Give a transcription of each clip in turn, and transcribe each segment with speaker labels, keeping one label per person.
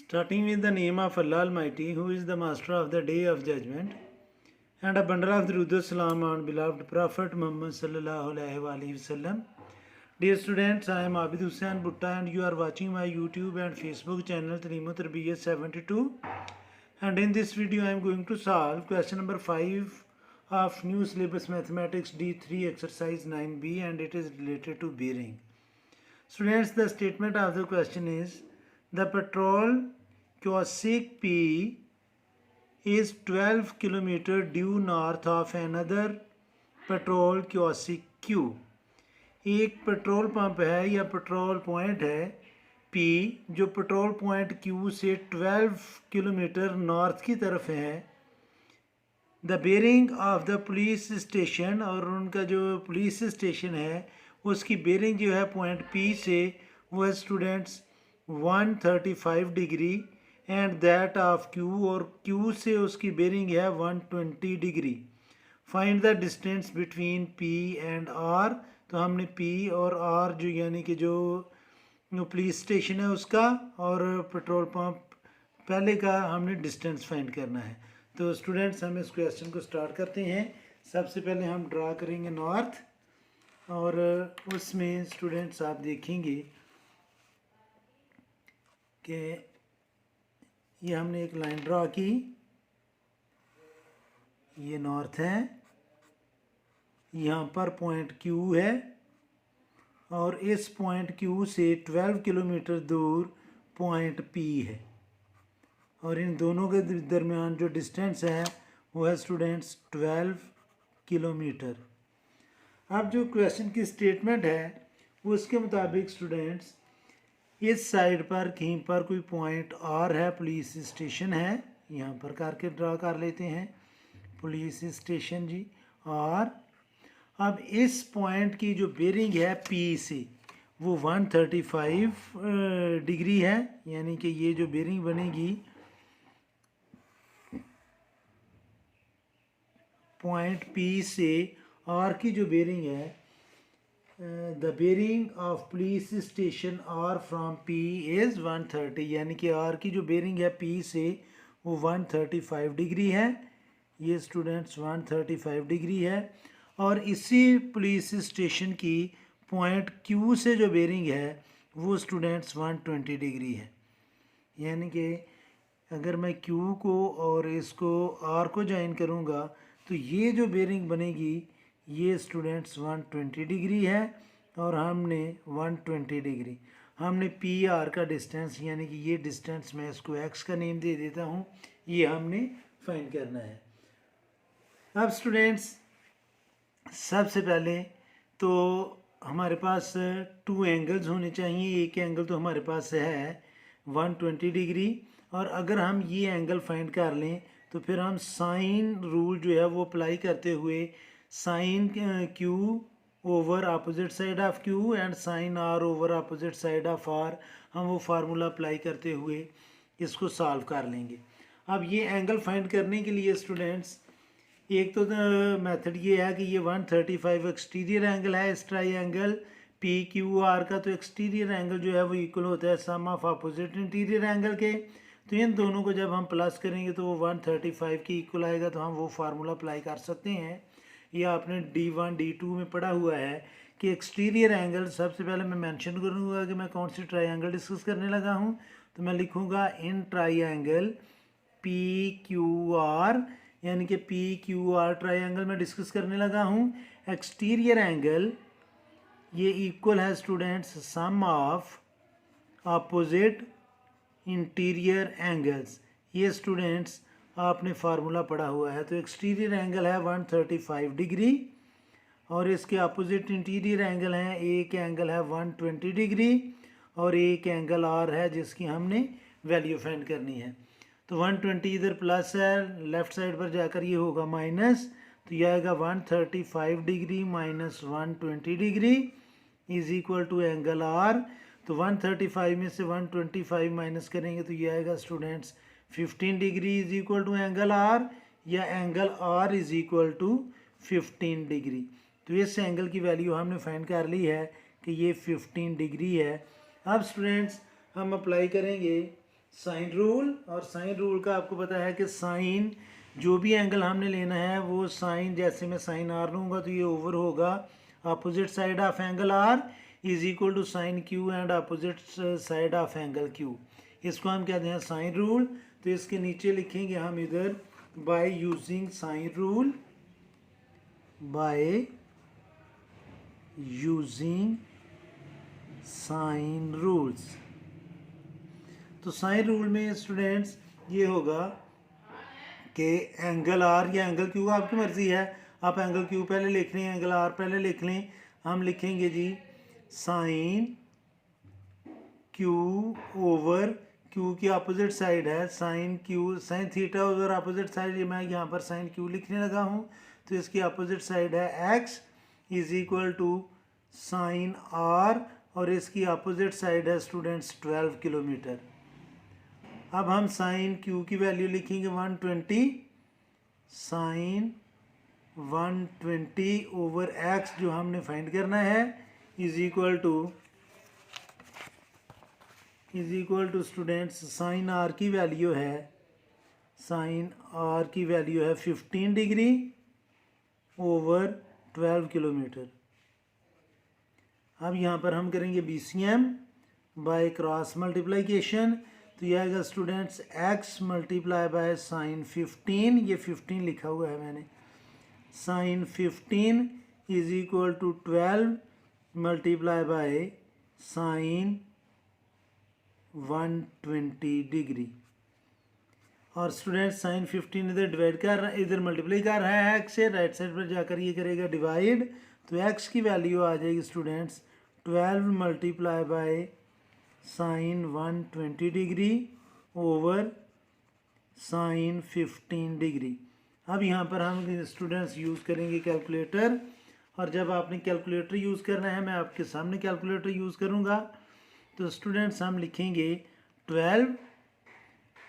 Speaker 1: Starting with the name of Allah Almighty, who is the master of the day of judgment, and a bundle of Durud Salam on beloved Prophet Muhammad sallallahu alaihi wasallam. Dear students, I am Abid Hussain Butta and you are watching my YouTube and Facebook channel Tareem Tarbiyat 72. And in this video I am going to solve question number 5 of new syllabus mathematics D3 exercise 9b, and it is related to bearing. Students, the statement of the question is the petrol kiosk P is 12 km due north of another petrol kiosk Q. एक petrol pump है या petrol point है P जो petrol point Q से 12 kilometre north की तरफ है. The bearing of the police station, और उनका जो पुलिस स्टेशन है उसकी बेरिंग जो है पॉइंट P से वो है students 135 degree, and that of Q, और Q से उसकी बेरिंग है 120 degree. Find the distance between P and R. तो हमने P और R जो यानी कि जो पुलिस स्टेशन है उसका और पेट्रोल पंप पहले का हमने डिस्टेंस फाइंड करना है. तो स्टूडेंट्स हम इस क्वेश्चन को स्टार्ट करते हैं. सबसे पहले हम ड्रा करेंगे नॉर्थ, और उसमें स्टूडेंट्स आप देखेंगे कि ये हमने एक लाइन ड्रा की, ये नॉर्थ है, यहाँ पर पॉइंट Q है, और इस पॉइंट Q से 12 किलोमीटर दूर पॉइंट P है, और इन दोनों के दरमियान जो डिस्टेंस है वो है स्टूडेंट्स 12 किलोमीटर. अब जो क्वेश्चन की स्टेटमेंट है वो उसके मुताबिक स्टूडेंट्स इस साइड पर कहीं पर कोई पॉइंट R है, पुलिस स्टेशन है, यहाँ पर करके ड्रा कर लेते हैं पुलिस स्टेशन जी. और अब इस पॉइंट की जो बेरिंग है P से वो 135 डिग्री है, यानी कि ये जो बेरिंग बनेगी पॉइंट P से R की जो बेरिंग है, the bearing of police station R from P is 130, यानी कि R की जो बेरिंग है P से वो 135 डिग्री है. ये स्टूडेंट्स 135 डिग्री है. और इसी पुलिस स्टेशन की पॉइंट Q से जो बेरिंग है वो स्टूडेंट्स 120 डिग्री है, यानी कि अगर मैं Q को और इसको R को ज्वाइन करूँगा तो ये जो बेरिंग बनेगी ये स्टूडेंट्स 120 डिग्री है, और हमने 120 डिग्री हमने PR का डिस्टेंस, यानी कि ये डिस्टेंस मैं इसको X का नेम दे देता हूँ, ये हमने फाइंड करना है. अब स्टूडेंट्स सबसे पहले तो हमारे पास 2 एंगल्स होने चाहिए. एक एंगल तो हमारे पास है 120 डिग्री, और अगर हम ये एंगल फाइंड कर लें तो फिर हम साइन रूल जो है वो अप्लाई करते हुए sine Q over opposite side of Q and sine R over opposite side of R, हम वो फार्मूला अप्लाई करते हुए इसको सॉल्व कर लेंगे. अब ये एंगल फाइंड करने के लिए स्टूडेंट्स एक तो मेथड ये है कि ये 135 एक्सटीरियर एंगल है इस ट्राइंगल PQR का, तो एक्सटीरियर एंगल जो है वो इक्वल होता है सम ऑफ अपोजिट इंटीरियर एंगल के. तो इन दोनों को जब हम प्लस करेंगे तो वो 135 के इक्वल आएगा, तो हम वो फार्मूला अप्लाई कर सकते हैं. ये आपने D1 D2 में पढ़ा हुआ है कि एक्सटीरियर एंगल, सबसे पहले मैं मेंशन करूँगा कि मैं कौन सी ट्राइंगल डिस्कस करने लगा हूँ. तो मैं लिखूँगा इन ट्राइंगल PQR, यानी कि PQR ट्राइंगल में डिस्कस करने लगा हूँ. एक्सटीरियर एंगल ये इक्वल है students sum of opposite interior angles. ये स्टूडेंट्स आपने फार्मूला पढ़ा हुआ है. तो एक्सटीरियर एंगल है 135 डिग्री, और इसके अपोजिट इंटीरियर एंगल हैं, एक एंगल है 120 डिग्री और एक एंगल R है जिसकी हमने वैल्यू फाइंड करनी है. तो 120 इधर प्लस है, लेफ्ट साइड पर जाकर ये होगा माइनस, तो ये आएगा 135 degree minus 120 degree is equal to angle R. तो 135 में से 125 माइनस करेंगे तो ये आएगा students 15 degree is equal to angle R, या angle R is equal to 15 degree. तो इस एंगल की वैल्यू हमने फाइंड कर ली है कि ये 15 डिग्री है. अब स्टूडेंट्स हम अप्लाई करेंगे साइन रूल, और साइन रूल का आपको पता है कि साइन जो भी एंगल हमने लेना है वो साइन, जैसे मैं साइन आर लूँगा तो ये ओवर होगा opposite side of angle R is equal to sine Q and opposite side of angle Q. इसको हम कहते हैं साइन रूल। तो इसके नीचे लिखेंगे हम इधर by using sine rule, by using sine rules. तो साइन रूल में स्टूडेंट्स ये होगा कि एंगल आर या एंगल क्यू, आपकी मर्ज़ी है, आप एंगल क्यू पहले लिख लें, एंगल आर पहले लिख लें। हम लिखेंगे जी साइन क्यू ओवर क्यू की अपोजिट साइड है sine Q, sine theta over opposite side, ये मैं यहाँ पर साइन क्यू लिखने लगा हूँ। तो इसकी अपोजिट साइड है X is equal to sine R, और इसकी अपोजिट साइड है स्टूडेंट्स 12 किलोमीटर। अब हम साइन क्यू की वैल्यू लिखेंगे 120, साइन 120 ओवर एक्स जो हमने फाइंड करना है is equal to students sine R की वैल्यू है, साइन आर की वैल्यू है 15 डिग्री ओवर 12 किलोमीटर। अब यहाँ पर हम करेंगे BCM बाय क्रॉस मल्टीप्लिकेशन। तो यह आएगा students x multiply by sine 15, ये 15 लिखा हुआ है मैंने, sine 15 is equal to 12 multiply by sine 120 degree. और स्टूडेंट साइन 15 इधर डिवाइड कर रहा है, इधर मल्टीप्लाई कर रहा है x से, राइट साइड पर जाकर ये करेगा डिवाइड। तो x की वैल्यू आ जाएगी students 12 multiply by sine 120 degree over sine 15 degree. अब यहाँ पर हम स्टूडेंट्स यूज़ करेंगे कैलकुलेटर, और जब आपने कैलकुलेटर यूज़ करना है मैं आपके सामने कैलकुलेटर यूज़ करूँगा। तो स्टूडेंट्स हम लिखेंगे 12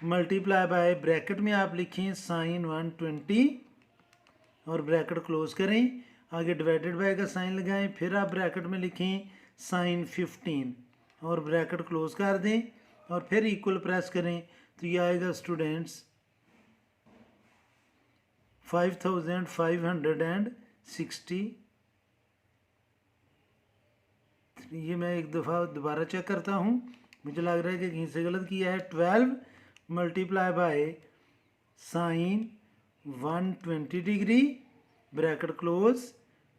Speaker 1: मल्टीप्लाई बाय, ब्रैकेट में आप लिखें साइन 120 और ब्रैकेट क्लोज करें, आगे डिवाइडेड बाय का साइन लगाएं, फिर आप ब्रैकेट में लिखें साइन 15 और ब्रैकेट क्लोज कर दें और फिर इक्वल प्रेस करें। तो ये आएगा स्टूडेंट्स 5560। ये मैं एक दफ़ा दोबारा चेक करता हूँ, मुझे लग रहा है कि कहीं से गलत किया है। 12 multiply by sine 120 degree bracket close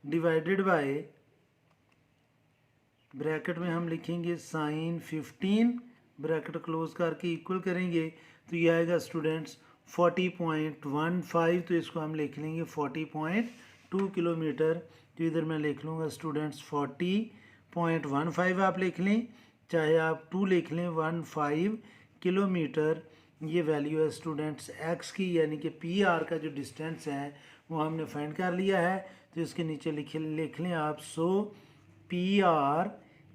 Speaker 1: divided by, bracket में हम लिखेंगे साइन 15 ब्रैकेट क्लोज करके इक्वल करेंगे। तो ये आएगा स्टूडेंट्स 40.15। तो इसको हम लिख लेंगे 40.2 किलोमीटर। तो इधर मैं लिख लूँगा स्टूडेंट्स 40.15 आप लिख लें, चाहे आप 2 लिख लें, 15 किलोमीटर ये वैल्यू है स्टूडेंट्स x की, यानी कि PR का जो डिस्टेंस है वो हमने फाइंड कर लिया है। तो इसके नीचे लिख लें आप, so PR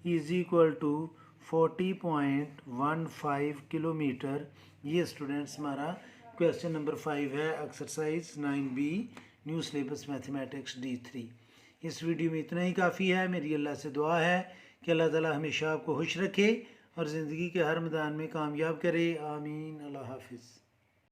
Speaker 1: is equal to 40.15 kilometre. ये स्टूडेंट्स हमारा क्वेश्चन नंबर 5 है, exercise 9B new syllabus mathematics D3। इस वीडियो में इतना ही काफ़ी है। मेरी अल्लाह से दुआ है कि अल्लाह ताला हमेशा आपको खुश रखे और ज़िंदगी के हर मैदान में कामयाब करे। आमीन। अल्लाह हाफिज़।